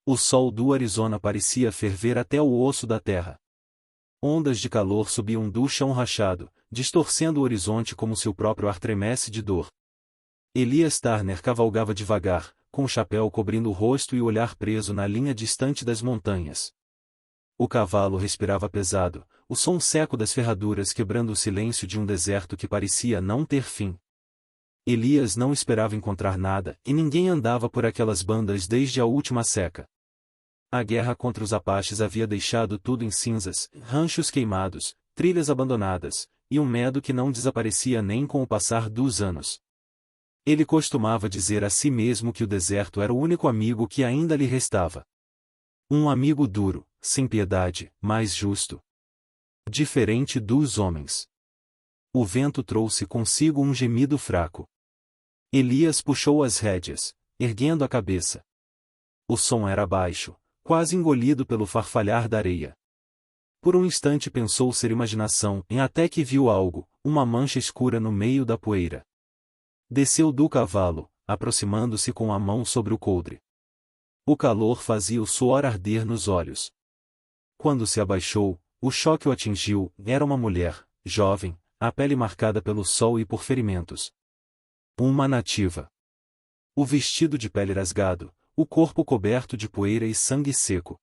O sol do Arizona parecia ferver até o osso da terra. Ondas de calor subiam do chão rachado, distorcendo o horizonte como se o próprio ar tremesse de dor. Elias Turner cavalgava devagar, com o chapéu cobrindo o rosto e o olhar preso na linha distante das montanhas. O cavalo respirava pesado, o som seco das ferraduras quebrando o silêncio de um deserto que parecia não ter fim. Elias não esperava encontrar nada, e ninguém andava por aquelas bandas desde a última seca. A guerra contra os Apaches havia deixado tudo em cinzas, ranchos queimados, trilhas abandonadas, e um medo que não desaparecia nem com o passar dos anos. Ele costumava dizer a si mesmo que o deserto era o único amigo que ainda lhe restava. Um amigo duro, sem piedade, mas justo. Diferente dos homens. O vento trouxe consigo um gemido fraco. Elias puxou as rédeas, erguendo a cabeça. O som era baixo, quase engolido pelo farfalhar da areia. Por um instante pensou ser imaginação, até que viu algo, uma mancha escura no meio da poeira. Desceu do cavalo, aproximando-se com a mão sobre o coldre. O calor fazia o suor arder nos olhos. Quando se abaixou, o choque o atingiu. Era uma mulher, jovem, a pele marcada pelo sol e por ferimentos. Uma nativa. O vestido de pele rasgado, o corpo coberto de poeira e sangue seco.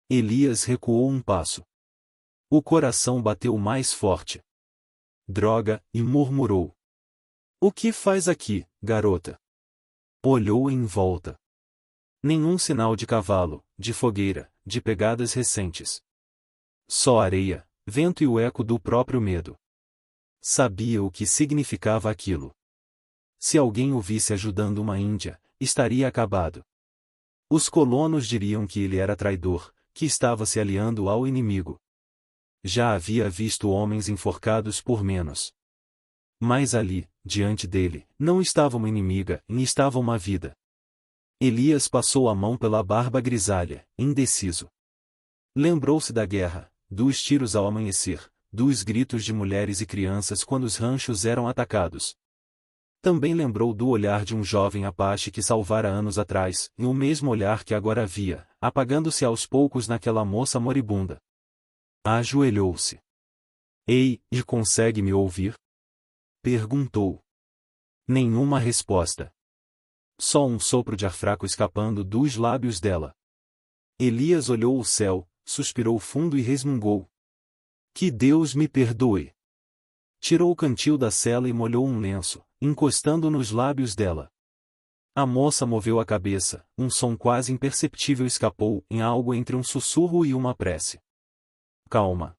Elias recuou um passo. O coração bateu mais forte. Droga, e murmurou. O que faz aqui, garota? Olhou em volta. Nenhum sinal de cavalo, de fogueira, de pegadas recentes. Só areia, vento e o eco do próprio medo. Sabia o que significava aquilo. Se alguém o visse ajudando uma índia, estaria acabado. Os colonos diriam que ele era traidor, que estava se aliando ao inimigo. Já havia visto homens enforcados por menos. Mas ali, diante dele, não estava uma inimiga, nem estava uma vida. Elias passou a mão pela barba grisalha, indeciso. Lembrou-se da guerra, dos tiros ao amanhecer, dos gritos de mulheres e crianças quando os ranchos eram atacados. Também lembrou do olhar de um jovem Apache que salvara anos atrás, e o mesmo olhar que agora via, apagando-se aos poucos naquela moça moribunda. Ajoelhou-se. Ei, e consegue me ouvir? Perguntou. Nenhuma resposta. Só um sopro de ar fraco escapando dos lábios dela. Elias olhou o céu, suspirou fundo e resmungou. Que Deus me perdoe. Tirou o cantil da cela e molhou um lenço, encostando nos lábios dela. A moça moveu a cabeça, um som quase imperceptível escapou, em algo entre um sussurro e uma prece. Calma.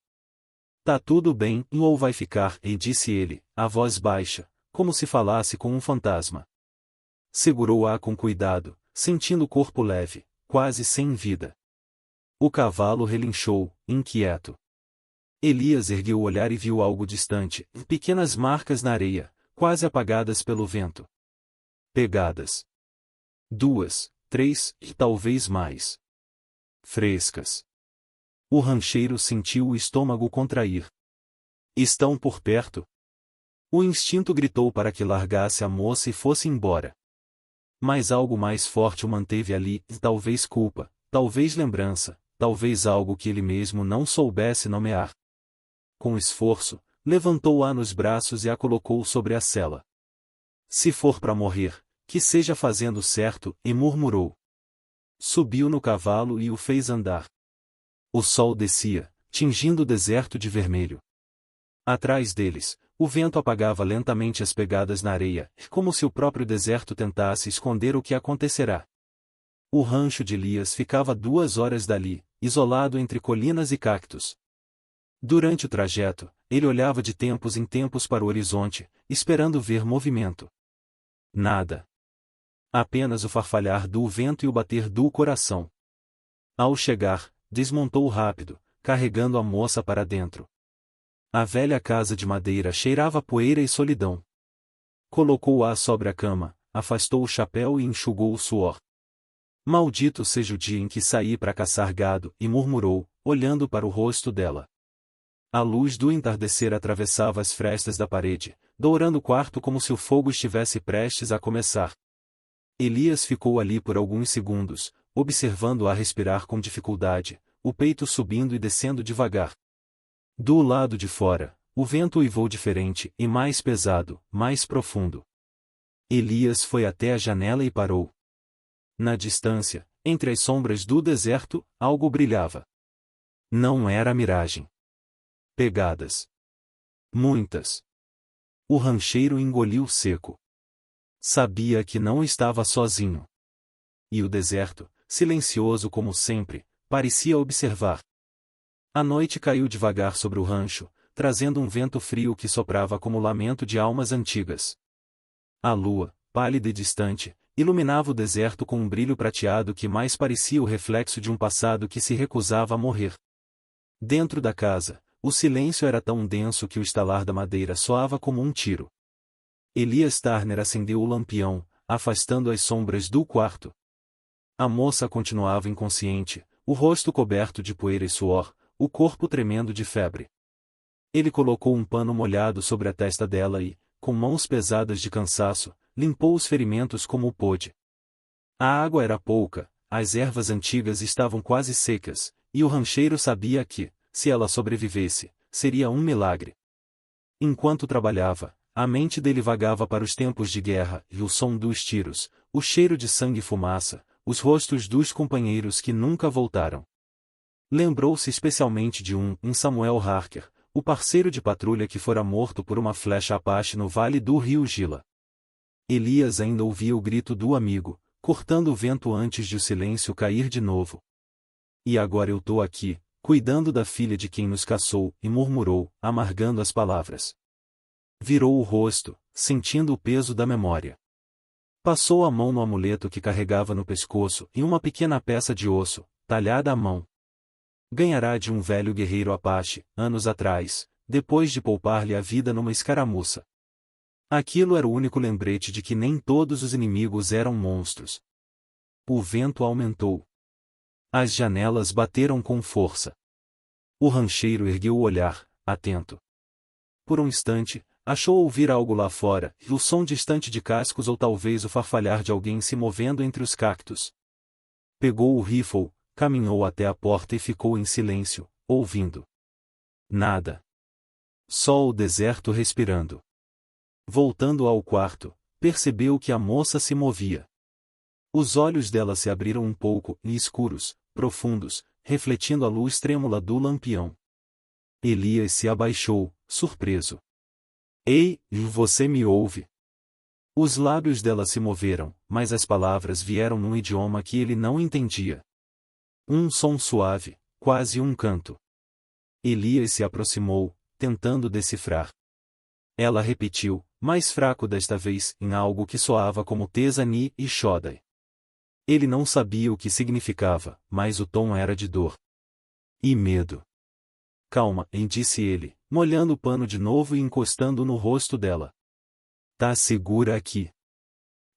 Tá tudo bem, ou vai ficar, e disse ele, a voz baixa, como se falasse com um fantasma. Segurou-a com cuidado, sentindo o corpo leve, quase sem vida. O cavalo relinchou, inquieto. Elias ergueu o olhar e viu algo distante, pequenas marcas na areia, quase apagadas pelo vento. Pegadas. 2, 3, e talvez mais. Frescas. O rancheiro sentiu o estômago contrair. Estão por perto? O instinto gritou para que largasse a moça e fosse embora. Mas algo mais forte o manteve ali, talvez culpa, talvez lembrança, talvez algo que ele mesmo não soubesse nomear. Com esforço, levantou-a nos braços e a colocou sobre a sela. Se for para morrer, que seja fazendo certo, e murmurou. Subiu no cavalo e o fez andar. O sol descia, tingindo o deserto de vermelho. Atrás deles, o vento apagava lentamente as pegadas na areia, como se o próprio deserto tentasse esconder o que acontecerá. O rancho de Elias ficava 2 horas dali, isolado entre colinas e cactos. Durante o trajeto, ele olhava de tempos em tempos para o horizonte, esperando ver movimento. Nada. Apenas o farfalhar do vento e o bater do coração. Ao chegar, desmontou rápido, carregando a moça para dentro. A velha casa de madeira cheirava poeira e solidão. Colocou-a sobre a cama, afastou o chapéu e enxugou o suor. Maldito seja o dia em que saí para caçar gado, e murmurou, olhando para o rosto dela. A luz do entardecer atravessava as frestas da parede, dourando o quarto como se o fogo estivesse prestes a começar. Elias ficou ali por alguns segundos, observando-a respirar com dificuldade, o peito subindo e descendo devagar. Do lado de fora, o vento uivou diferente e mais pesado, mais profundo. Elias foi até a janela e parou. Na distância, entre as sombras do deserto, algo brilhava. Não era miragem. Pegadas. Muitas. O rancheiro engoliu seco. Sabia que não estava sozinho. E o deserto, silencioso como sempre, parecia observar. A noite caiu devagar sobre o rancho, trazendo um vento frio que soprava como lamento de almas antigas. A lua, pálida e distante, iluminava o deserto com um brilho prateado que mais parecia o reflexo de um passado que se recusava a morrer. Dentro da casa, o silêncio era tão denso que o estalar da madeira soava como um tiro. Elias Turner acendeu o lampião, afastando as sombras do quarto. A moça continuava inconsciente, o rosto coberto de poeira e suor, o corpo tremendo de febre. Ele colocou um pano molhado sobre a testa dela e, com mãos pesadas de cansaço, limpou os ferimentos como pôde. A água era pouca, as ervas antigas estavam quase secas, e o rancheiro sabia que, se ela sobrevivesse, seria um milagre. Enquanto trabalhava, a mente dele vagava para os tempos de guerra e o som dos tiros, o cheiro de sangue e fumaça, os rostos dos companheiros que nunca voltaram. Lembrou-se especialmente de em Samuel Harker, o parceiro de patrulha que fora morto por uma flecha Apache no vale do rio Gila. Elias ainda ouvia o grito do amigo, cortando o vento antes de o silêncio cair de novo. E agora eu tô aqui, cuidando da filha de quem nos caçou, e murmurou, amargando as palavras. Virou o rosto, sentindo o peso da memória. Passou a mão no amuleto que carregava no pescoço e uma pequena peça de osso, talhada à mão. Ganhará de um velho guerreiro Apache, anos atrás, depois de poupar-lhe a vida numa escaramuça. Aquilo era o único lembrete de que nem todos os inimigos eram monstros. O vento aumentou. As janelas bateram com força. O rancheiro ergueu o olhar, atento. Por um instante, achou ouvir algo lá fora, e o som distante de cascos ou talvez o farfalhar de alguém se movendo entre os cactos. Pegou o rifle, caminhou até a porta e ficou em silêncio, ouvindo. Nada. Só o deserto respirando. Voltando ao quarto, percebeu que a moça se movia. Os olhos dela se abriram um pouco, e escuros, profundos, refletindo a luz trêmula do lampião. Elias se abaixou, surpreso. Ei, você me ouve? Os lábios dela se moveram, mas as palavras vieram num idioma que ele não entendia. Um som suave, quase um canto. Elias se aproximou, tentando decifrar. Ela repetiu, mais fraco desta vez, em algo que soava como Tesani e Shodai. Ele não sabia o que significava, mas o tom era de dor. E medo. Calma, disse ele, molhando o pano de novo e encostando no rosto dela. Tá segura aqui.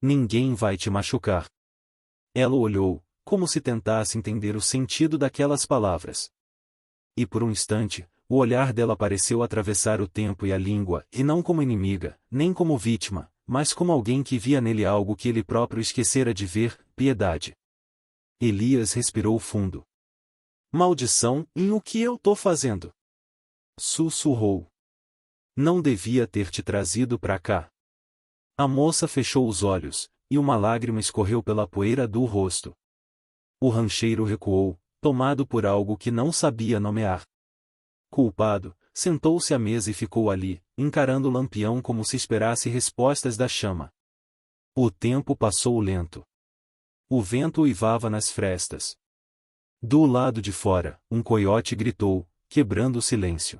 Ninguém vai te machucar. Ela olhou, como se tentasse entender o sentido daquelas palavras. E por um instante, o olhar dela pareceu atravessar o tempo e a língua, e não como inimiga, nem como vítima, mas como alguém que via nele algo que ele próprio esquecera de ver, piedade. Elias respirou fundo. Maldição, o que eu tô fazendo? Sussurrou. Não devia ter te trazido pra cá. A moça fechou os olhos, e uma lágrima escorreu pela poeira do rosto. O rancheiro recuou, tomado por algo que não sabia nomear. Culpado, sentou-se à mesa e ficou ali, encarando o lampião como se esperasse respostas da chama. O tempo passou lento. O vento uivava nas frestas. Do lado de fora, um coiote gritou, quebrando o silêncio.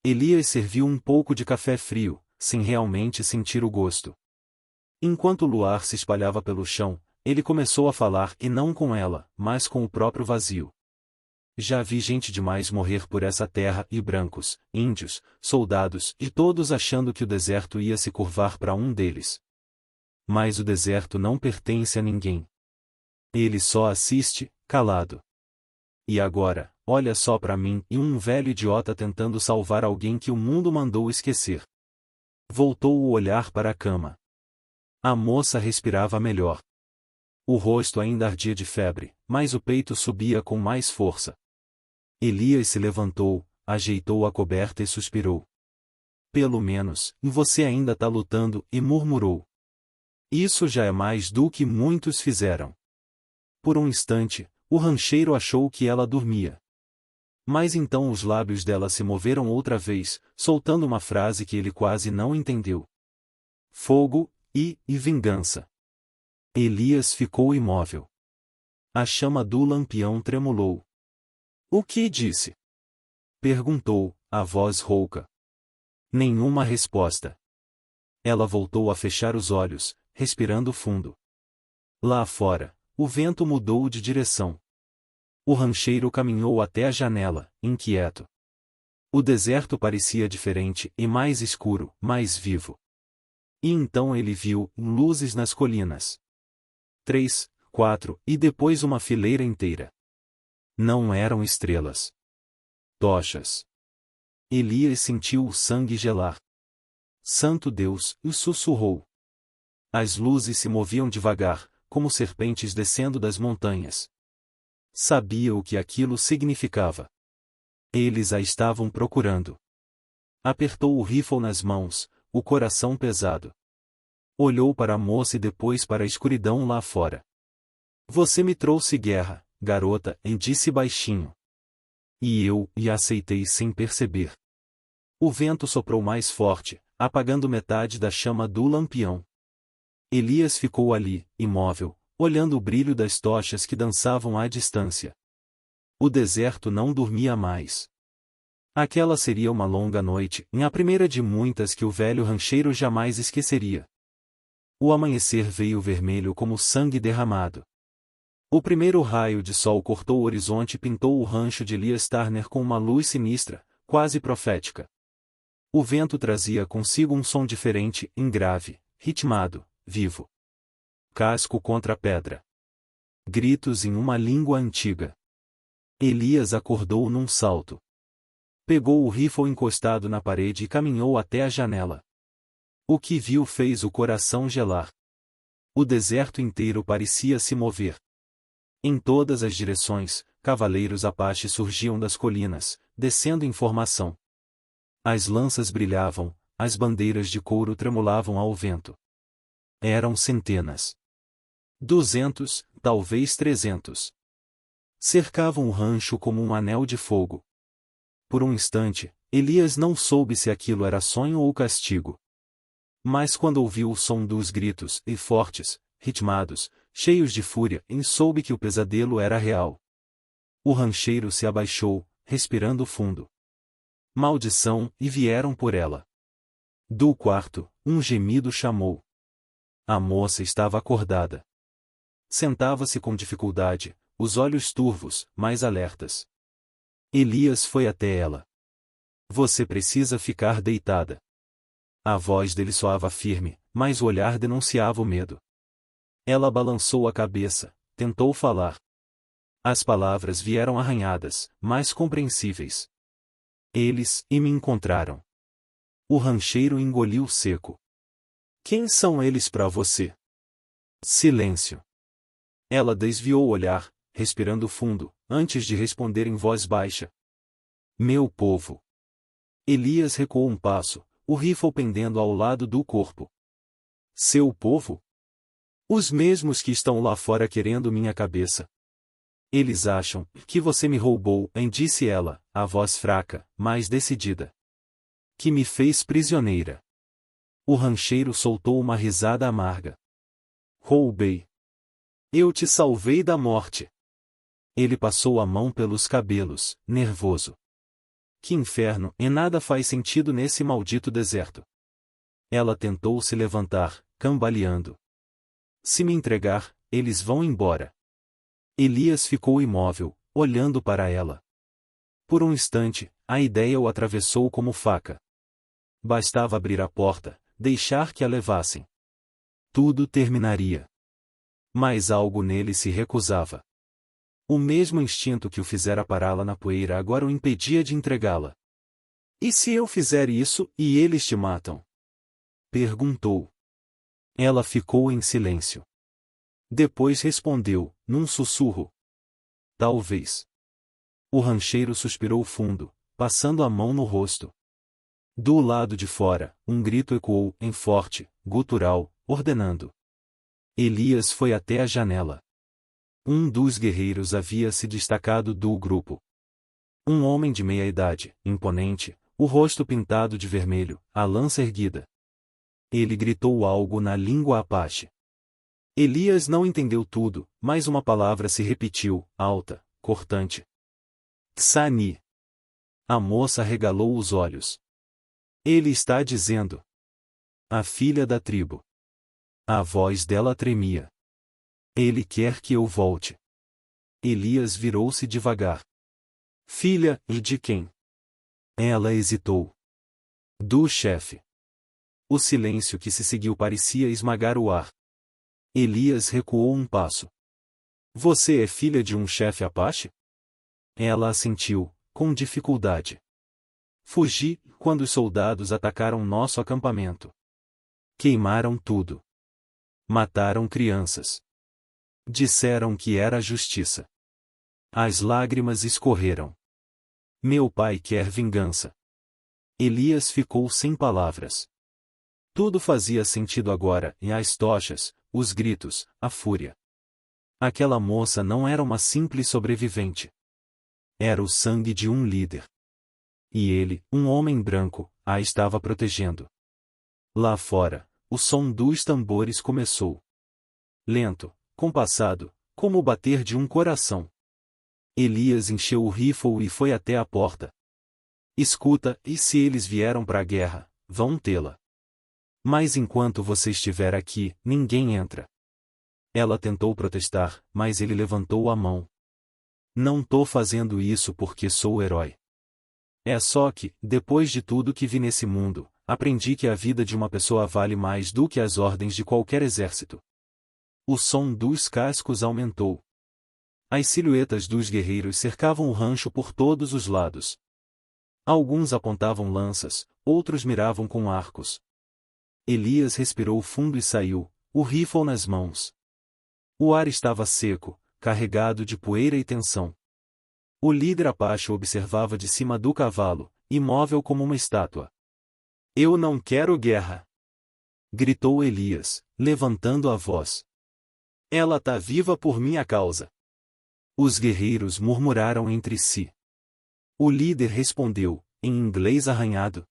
Elias serviu um pouco de café frio, sem realmente sentir o gosto. Enquanto o luar se espalhava pelo chão, ele começou a falar e não com ela, mas com o próprio vazio. Já vi gente demais morrer por essa terra e brancos, índios, soldados e todos achando que o deserto ia se curvar para um deles. Mas o deserto não pertence a ninguém. Ele só assiste, calado. E agora, olha só para mim e um velho idiota tentando salvar alguém que o mundo mandou esquecer. Voltou o olhar para a cama. A moça respirava melhor. O rosto ainda ardia de febre, mas o peito subia com mais força. Elias se levantou, ajeitou a coberta e suspirou. Pelo menos, você ainda está lutando, e murmurou. Isso já é mais do que muitos fizeram. Por um instante, o rancheiro achou que ela dormia. Mas então os lábios dela se moveram outra vez, soltando uma frase que ele quase não entendeu. Fogo, e vingança. Elias ficou imóvel. A chama do lampião tremulou. O que disse? Perguntou, a voz rouca. Nenhuma resposta. Ela voltou a fechar os olhos, respirando fundo. Lá fora, o vento mudou de direção. O rancheiro caminhou até a janela, inquieto. O deserto parecia diferente e mais escuro, mais vivo. E então ele viu luzes nas colinas. 3, 4, e depois uma fileira inteira. Não eram estrelas. Tochas. Elias sentiu o sangue gelar. Santo Deus, e sussurrou. As luzes se moviam devagar, como serpentes descendo das montanhas. Sabia o que aquilo significava. Eles a estavam procurando. Apertou o rifle nas mãos, o coração pesado. Olhou para a moça e depois para a escuridão lá fora. Você me trouxe guerra, garota, disse baixinho. E eu aceitei sem perceber. O vento soprou mais forte, apagando metade da chama do lampião. Elias ficou ali, imóvel, olhando o brilho das tochas que dançavam à distância. O deserto não dormia mais. Aquela seria uma longa noite, a primeira de muitas que o velho rancheiro jamais esqueceria. O amanhecer veio vermelho como sangue derramado. O primeiro raio de sol cortou o horizonte e pintou o rancho de Elias Turner com uma luz sinistra, quase profética. O vento trazia consigo um som diferente, grave, ritmado, vivo. Casco contra pedra. Gritos em uma língua antiga. Elias acordou num salto. Pegou o rifle encostado na parede e caminhou até a janela. O que viu fez o coração gelar. O deserto inteiro parecia se mover. Em todas as direções, cavaleiros apaches surgiam das colinas, descendo em formação. As lanças brilhavam, as bandeiras de couro tremulavam ao vento. Eram centenas. 200, talvez 300. Cercavam o rancho como um anel de fogo. Por um instante, Elias não soube se aquilo era sonho ou castigo. Mas quando ouviu o som dos gritos, e fortes, ritmados, cheios de fúria, soube que o pesadelo era real. O rancheiro se abaixou, respirando fundo. Maldição, e vieram por ela. Do quarto, um gemido chamou. A moça estava acordada. Sentava-se com dificuldade, os olhos turvos, mas alertas. Elias foi até ela. Você precisa ficar deitada. A voz dele soava firme, mas o olhar denunciava o medo. Ela balançou a cabeça, tentou falar. As palavras vieram arranhadas, mas compreensíveis. Eles me encontraram. O rancheiro engoliu seco. Quem são eles para você? Silêncio. Ela desviou o olhar, respirando fundo, antes de responder em voz baixa. Meu povo. Elias recuou um passo, o rifle pendendo ao lado do corpo. Seu povo? Os mesmos que estão lá fora querendo minha cabeça. Eles acham que você me roubou, disse ela, a voz fraca, mas decidida. Que me fez prisioneira. O rancheiro soltou uma risada amarga. Roubei. Eu te salvei da morte. Ele passou a mão pelos cabelos, nervoso. Que inferno, e nada faz sentido nesse maldito deserto. Ela tentou se levantar, cambaleando. Se me entregar, eles vão embora. Elias ficou imóvel, olhando para ela. Por um instante, a ideia o atravessou como faca. Bastava abrir a porta, deixar que a levassem. Tudo terminaria. Mas algo nele se recusava. O mesmo instinto que o fizera pará-la na poeira agora o impedia de entregá-la. E se eu fizer isso, e eles te matam? Perguntou. Ela ficou em silêncio. Depois respondeu, num sussurro. Talvez. O rancheiro suspirou fundo, passando a mão no rosto. Do lado de fora, um grito ecoou, em forte, gutural, ordenando. Elias foi até a janela. Um dos guerreiros havia se destacado do grupo. Um homem de meia idade, imponente, o rosto pintado de vermelho, a lança erguida. Ele gritou algo na língua apache. Elias não entendeu tudo, mas uma palavra se repetiu, alta, cortante. Tsani. A moça regalou os olhos. Ele está dizendo. A filha da tribo. A voz dela tremia. Ele quer que eu volte. Elias virou-se devagar. Filha, e de quem? Ela hesitou. Do chefe. O silêncio que se seguiu parecia esmagar o ar. Elias recuou um passo. Você é filha de um chefe apache? Ela assentiu, com dificuldade. Fugi, quando os soldados atacaram nosso acampamento. Queimaram tudo. Mataram crianças. Disseram que era justiça. As lágrimas escorreram. Meu pai quer vingança. Elias ficou sem palavras. Tudo fazia sentido agora, e as tochas, os gritos, a fúria. Aquela moça não era uma simples sobrevivente. Era o sangue de um líder. E ele, um homem branco, a estava protegendo. Lá fora, o som dos tambores começou. Lento, compassado, como o bater de um coração. Elias encheu o rifle e foi até a porta. Escuta, e se eles vieram para a guerra, vão tê-la. Mas enquanto você estiver aqui, ninguém entra. Ela tentou protestar, mas ele levantou a mão. Não tô fazendo isso porque sou o herói. É só que, depois de tudo que vi nesse mundo, aprendi que a vida de uma pessoa vale mais do que as ordens de qualquer exército. O som dos cascos aumentou. As silhuetas dos guerreiros cercavam o rancho por todos os lados. Alguns apontavam lanças, outros miravam com arcos. Elias respirou fundo e saiu, o rifle nas mãos. O ar estava seco, carregado de poeira e tensão. O líder apache observava de cima do cavalo, imóvel como uma estátua. Eu não quero guerra! Gritou Elias, levantando a voz. Ela tá viva por minha causa. Os guerreiros murmuraram entre si. O líder respondeu, em inglês arranhado.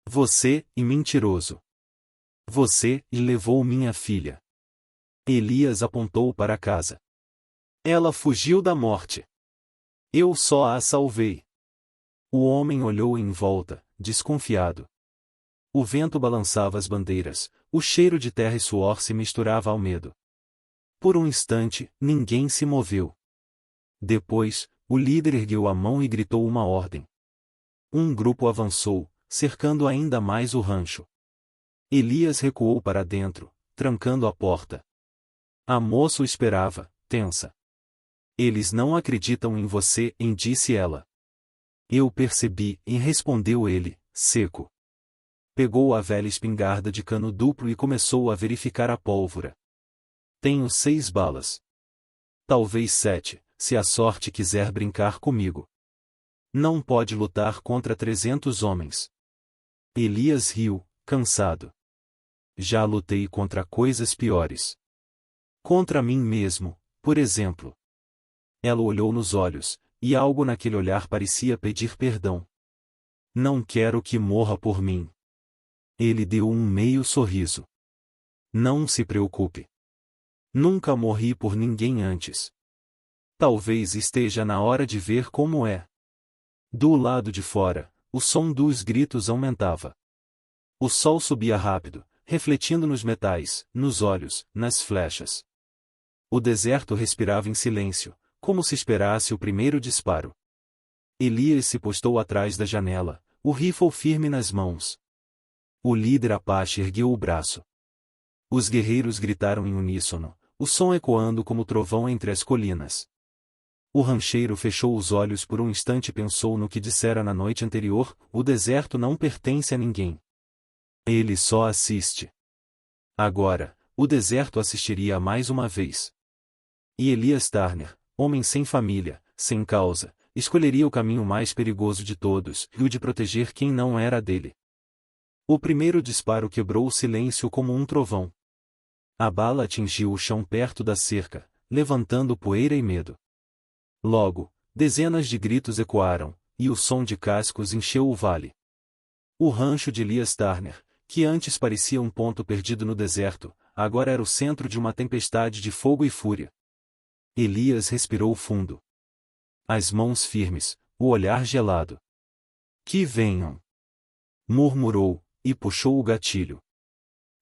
Você, e mentiroso. Você, e levou minha filha. Elias apontou para a casa. Ela fugiu da morte. Eu só a salvei. O homem olhou em volta, desconfiado. O vento balançava as bandeiras, o cheiro de terra e suor se misturava ao medo. Por um instante, ninguém se moveu. Depois, o líder ergueu a mão e gritou uma ordem. Um grupo avançou, cercando ainda mais o rancho. Elias recuou para dentro, trancando a porta. A moça o esperava, tensa. Eles não acreditam em você, disse ela. Eu percebi, respondeu ele, seco. Pegou a velha espingarda de cano duplo e começou a verificar a pólvora. Tenho 6 balas. Talvez 7. Se a sorte quiser brincar comigo. Não pode lutar contra 300 homens. Elias riu, cansado. Já lutei contra coisas piores. Contra mim mesmo, por exemplo. Ela olhou nos olhos, e algo naquele olhar parecia pedir perdão. Não quero que morra por mim. Ele deu um meio sorriso. Não se preocupe. Nunca morri por ninguém antes. Talvez esteja na hora de ver como é. Do lado de fora, o som dos gritos aumentava. O sol subia rápido, refletindo nos metais, nos olhos, nas flechas. O deserto respirava em silêncio, como se esperasse o primeiro disparo. Elias se postou atrás da janela, o rifle firme nas mãos. O líder apache ergueu o braço. Os guerreiros gritaram em uníssono, o som ecoando como trovão entre as colinas. O rancheiro fechou os olhos por um instante e pensou no que dissera na noite anterior: o deserto não pertence a ninguém. Ele só assiste. Agora, o deserto assistiria mais uma vez. E Elias Turner, homem sem família, sem causa, escolheria o caminho mais perigoso de todos, e o de proteger quem não era dele. O primeiro disparo quebrou o silêncio como um trovão. A bala atingiu o chão perto da cerca, levantando poeira e medo. Logo, dezenas de gritos ecoaram, e o som de cascos encheu o vale. O rancho de Elias Turner, que antes parecia um ponto perdido no deserto, agora era o centro de uma tempestade de fogo e fúria. Elias respirou fundo. As mãos firmes, o olhar gelado. Que venham! Murmurou, e puxou o gatilho.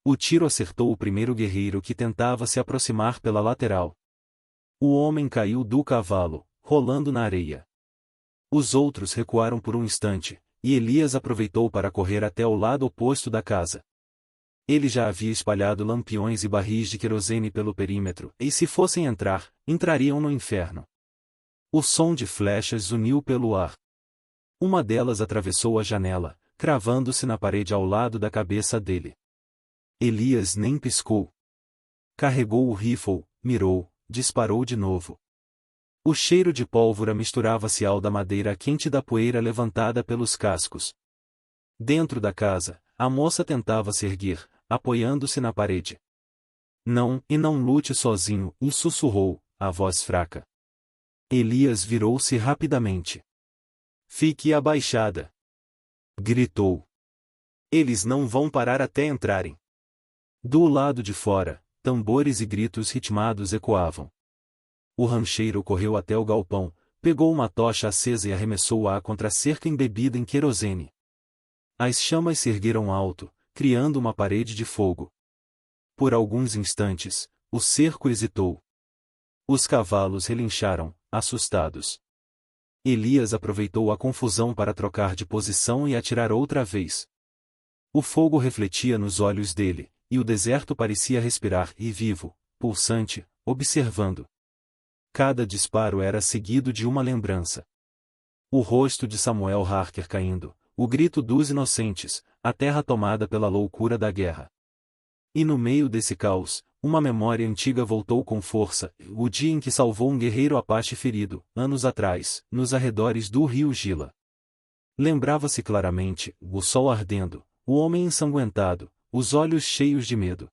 O tiro acertou o primeiro guerreiro que tentava se aproximar pela lateral. O homem caiu do cavalo, rolando na areia. Os outros recuaram por um instante, e Elias aproveitou para correr até o lado oposto da casa. Ele já havia espalhado lampiões e barris de querosene pelo perímetro, e se fossem entrar, entrariam no inferno. O som de flechas zuniu pelo ar. Uma delas atravessou a janela, cravando-se na parede ao lado da cabeça dele. Elias nem piscou. Carregou o rifle, mirou, disparou de novo. O cheiro de pólvora misturava-se ao da madeira quente da poeira levantada pelos cascos. Dentro da casa, a moça tentava se erguer, apoiando-se na parede. Não, e não lute sozinho, sussurrou, a voz fraca. Elias virou-se rapidamente. Fique abaixada! Gritou. Eles não vão parar até entrarem. Do lado de fora, tambores e gritos ritmados ecoavam. O rancheiro correu até o galpão, pegou uma tocha acesa e arremessou-a contra a cerca embebida em querosene. As chamas se ergueram alto, criando uma parede de fogo. Por alguns instantes, o cerco hesitou. Os cavalos relincharam, assustados. Elias aproveitou a confusão para trocar de posição e atirar outra vez. O fogo refletia nos olhos dele, e o deserto parecia respirar e vivo, pulsante, observando. Cada disparo era seguido de uma lembrança. O rosto de Samuel Harker caindo, o grito dos inocentes, a terra tomada pela loucura da guerra. E no meio desse caos, uma memória antiga voltou com força, o dia em que salvou um guerreiro Apache ferido, anos atrás, nos arredores do rio Gila. Lembrava-se claramente, o sol ardendo, o homem ensanguentado, os olhos cheios de medo.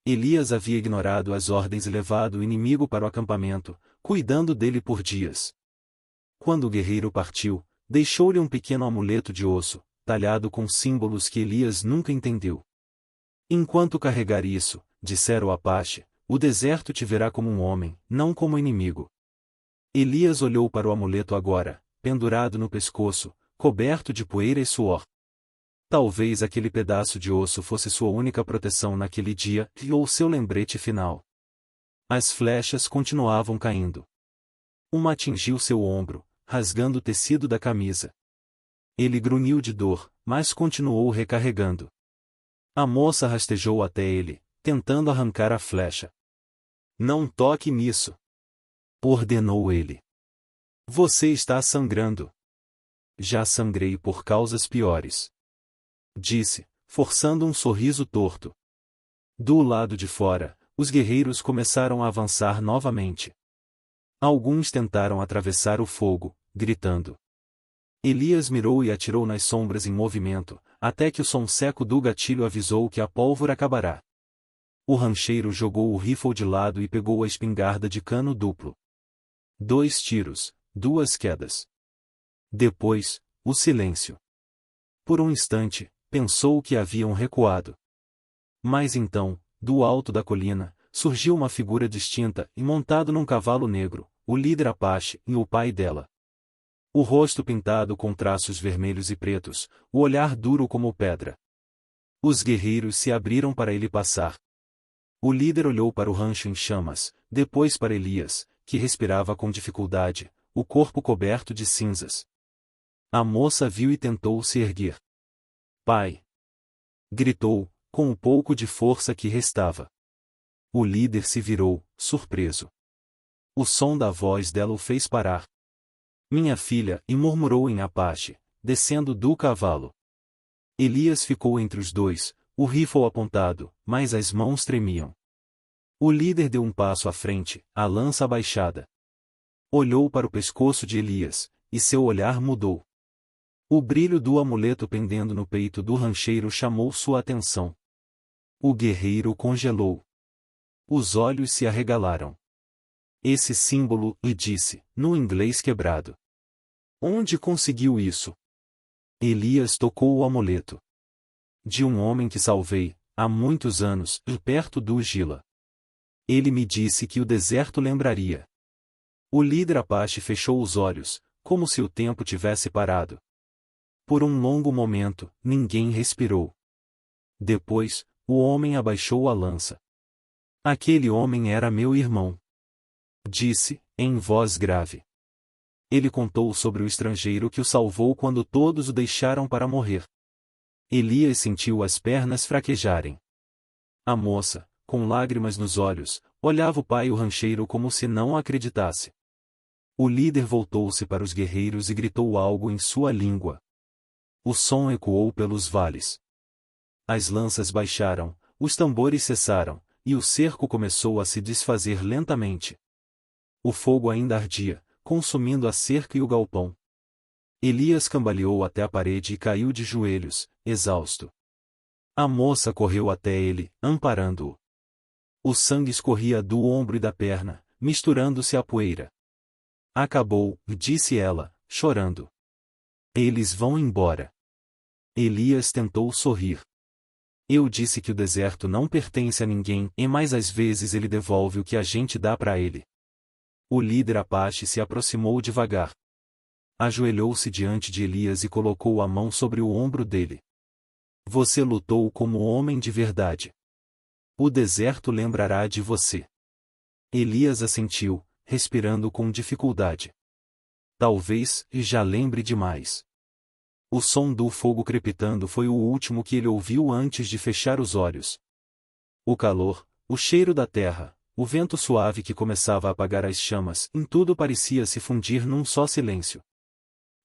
Elias havia ignorado as ordens e levado o inimigo para o acampamento, cuidando dele por dias. Quando o guerreiro partiu, deixou-lhe um pequeno amuleto de osso, talhado com símbolos que Elias nunca entendeu. Enquanto carregar isso, dissera o Apache, o deserto te verá como um homem, não como inimigo. Elias olhou para o amuleto agora, pendurado no pescoço, coberto de poeira e suor. Talvez aquele pedaço de osso fosse sua única proteção naquele dia, ou seu lembrete final. As flechas continuavam caindo. Uma atingiu seu ombro, rasgando o tecido da camisa. Ele grunhiu de dor, mas continuou recarregando. A moça rastejou até ele, tentando arrancar a flecha. Não toque nisso! Ordenou ele. Você está sangrando. Já sangrei por causas piores. Disse, forçando um sorriso torto. Do lado de fora, os guerreiros começaram a avançar novamente. Alguns tentaram atravessar o fogo, gritando. Elias mirou e atirou nas sombras em movimento, até que o som seco do gatilho avisou que a pólvora acabará. O rancheiro jogou o rifle de lado e pegou a espingarda de cano duplo. 2 tiros, 2 quedas. Depois, o silêncio. Por um instante, pensou que haviam recuado. Mas então, do alto da colina, surgiu uma figura distinta e montado num cavalo negro, o líder Apache e o pai dela. O rosto pintado com traços vermelhos e pretos, o olhar duro como pedra. Os guerreiros se abriram para ele passar. O líder olhou para o rancho em chamas, depois para Elias, que respirava com dificuldade, o corpo coberto de cinzas. A moça viu e tentou se erguer. Pai! Gritou, com o pouco de força que restava. O líder se virou, surpreso. O som da voz dela o fez parar. Minha filha, e murmurou em Apache, descendo do cavalo. Elias ficou entre os dois, o rifle apontado, mas as mãos tremiam. O líder deu um passo à frente, a lança abaixada. Olhou para o pescoço de Elias, e seu olhar mudou. O brilho do amuleto pendendo no peito do rancheiro chamou sua atenção. O guerreiro congelou. Os olhos se arregalaram. Esse símbolo, e disse, no inglês quebrado. Onde conseguiu isso? Elias tocou o amuleto. De um homem que salvei, há muitos anos, perto do Gila. Ele me disse que o deserto lembraria. O líder Apache fechou os olhos, como se o tempo tivesse parado. Por um longo momento, ninguém respirou. Depois, o homem abaixou a lança. Aquele homem era meu irmão. Disse, em voz grave. Ele contou sobre o estrangeiro que o salvou quando todos o deixaram para morrer. Elias sentiu as pernas fraquejarem. A moça, com lágrimas nos olhos, olhava o pai e o rancheiro como se não acreditasse. O líder voltou-se para os guerreiros e gritou algo em sua língua. O som ecoou pelos vales. As lanças baixaram, os tambores cessaram, e o cerco começou a se desfazer lentamente. O fogo ainda ardia, consumindo a cerca e o galpão. Elias cambaleou até a parede e caiu de joelhos, exausto. A moça correu até ele, amparando-o. O sangue escorria do ombro e da perna, misturando-se à poeira. Acabou, disse ela, chorando. Eles vão embora. Elias tentou sorrir. Eu disse que o deserto não pertence a ninguém, e mais às vezes ele devolve o que a gente dá para ele. O líder Apache se aproximou devagar. Ajoelhou-se diante de Elias e colocou a mão sobre o ombro dele. Você lutou como homem de verdade. O deserto lembrará de você. Elias assentiu, respirando com dificuldade. Talvez, e já lembre demais. O som do fogo crepitando foi o último que ele ouviu antes de fechar os olhos. O calor, o cheiro da terra, o vento suave que começava a apagar as chamas, em tudo parecia se fundir num só silêncio.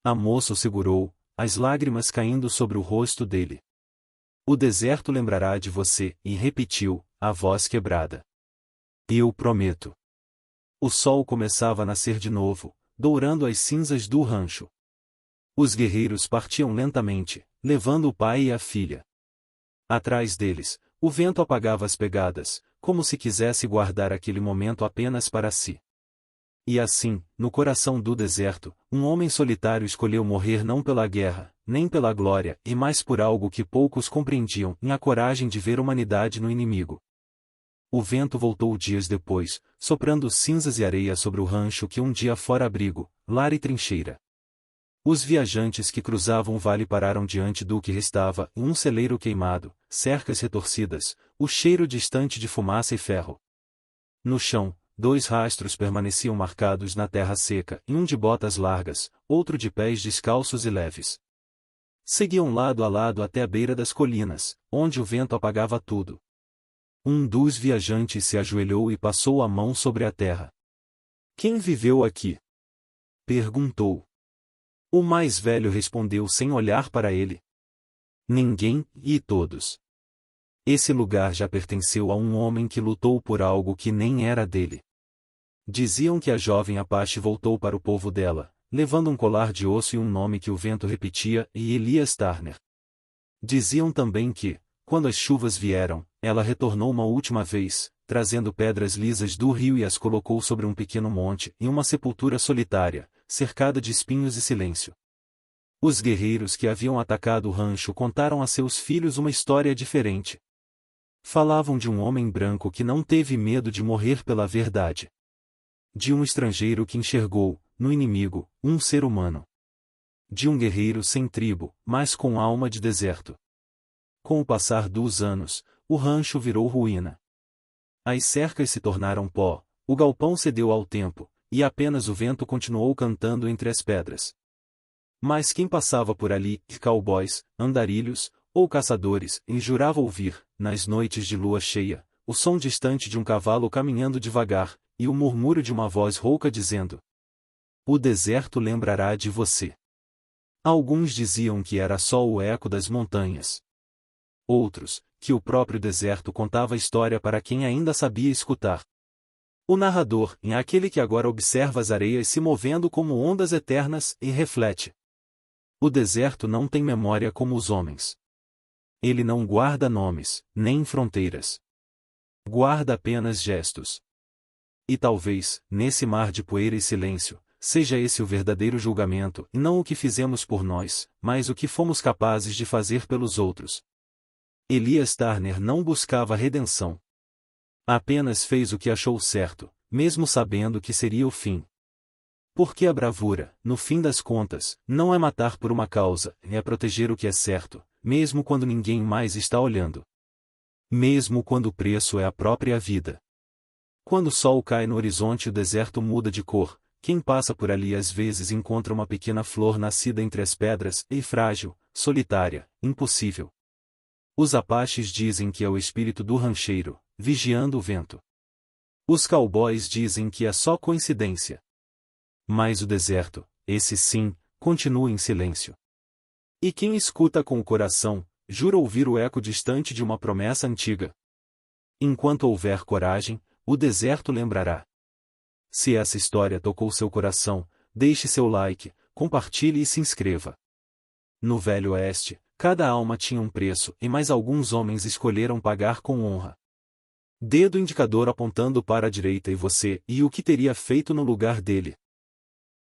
A moça o segurou, as lágrimas caindo sobre o rosto dele. O deserto lembrará de você, e repetiu, a voz quebrada. Eu prometo. O sol começava a nascer de novo, dourando as cinzas do rancho. Os guerreiros partiam lentamente, levando o pai e a filha. Atrás deles, o vento apagava as pegadas, como se quisesse guardar aquele momento apenas para si. E assim, no coração do deserto, um homem solitário escolheu morrer não pela guerra, nem pela glória, e mais por algo que poucos compreendiam, a coragem de ver humanidade no inimigo. O vento voltou dias depois, soprando cinzas e areia sobre o rancho que um dia fora abrigo, lar e trincheira. Os viajantes que cruzavam o vale pararam diante do que restava, um celeiro queimado, cercas retorcidas, o cheiro distante de fumaça e ferro. No chão, 2 rastros permaneciam marcados na terra seca, um de botas largas, outro de pés descalços e leves. Seguiam lado a lado até a beira das colinas, onde o vento apagava tudo. Um dos viajantes se ajoelhou e passou a mão sobre a terra. Quem viveu aqui? Perguntou. O mais velho respondeu sem olhar para ele. Ninguém, e todos. Esse lugar já pertenceu a um homem que lutou por algo que nem era dele. Diziam que a jovem Apache voltou para o povo dela, levando um colar de osso e um nome que o vento repetia, e Elias Turner. Diziam também que, quando as chuvas vieram, ela retornou uma última vez, trazendo pedras lisas do rio e as colocou sobre um pequeno monte, em uma sepultura solitária, cercada de espinhos e silêncio. Os guerreiros que haviam atacado o rancho contaram a seus filhos uma história diferente. Falavam de um homem branco que não teve medo de morrer pela verdade. De um estrangeiro que enxergou, no inimigo, um ser humano. De um guerreiro sem tribo, mas com alma de deserto. Com o passar dos anos, o rancho virou ruína. As cercas se tornaram pó, o galpão cedeu ao tempo, e apenas o vento continuou cantando entre as pedras. Mas quem passava por ali, cowboys, andarilhos, ou caçadores, e jurava ouvir, nas noites de lua cheia, o som distante de um cavalo caminhando devagar, e o murmúrio de uma voz rouca dizendo: o deserto lembrará de você. Alguns diziam que era só o eco das montanhas. Outros, que o próprio deserto contava a história para quem ainda sabia escutar. O narrador é aquele que agora observa as areias se movendo como ondas eternas e reflete. O deserto não tem memória como os homens. Ele não guarda nomes, nem fronteiras. Guarda apenas gestos. E talvez, nesse mar de poeira e silêncio, seja esse o verdadeiro julgamento, e não o que fizemos por nós, mas o que fomos capazes de fazer pelos outros. Elias Turner não buscava redenção. Apenas fez o que achou certo, mesmo sabendo que seria o fim. Porque a bravura, no fim das contas, não é matar por uma causa, é proteger o que é certo, mesmo quando ninguém mais está olhando. Mesmo quando o preço é a própria vida. Quando o sol cai no horizonte e o deserto muda de cor, quem passa por ali às vezes encontra uma pequena flor nascida entre as pedras, e frágil, solitária, impossível. Os apaches dizem que é o espírito do rancheiro, vigiando o vento. Os cowboys dizem que é só coincidência. Mas o deserto, esse sim, continua em silêncio. E quem escuta com o coração, jura ouvir o eco distante de uma promessa antiga. Enquanto houver coragem, o deserto lembrará. Se essa história tocou seu coração, deixe seu like, compartilhe e se inscreva. No Velho Oeste, cada alma tinha um preço e mais alguns homens escolheram pagar com honra. Dedo indicador apontando para a direita e você, e o que teria feito no lugar dele.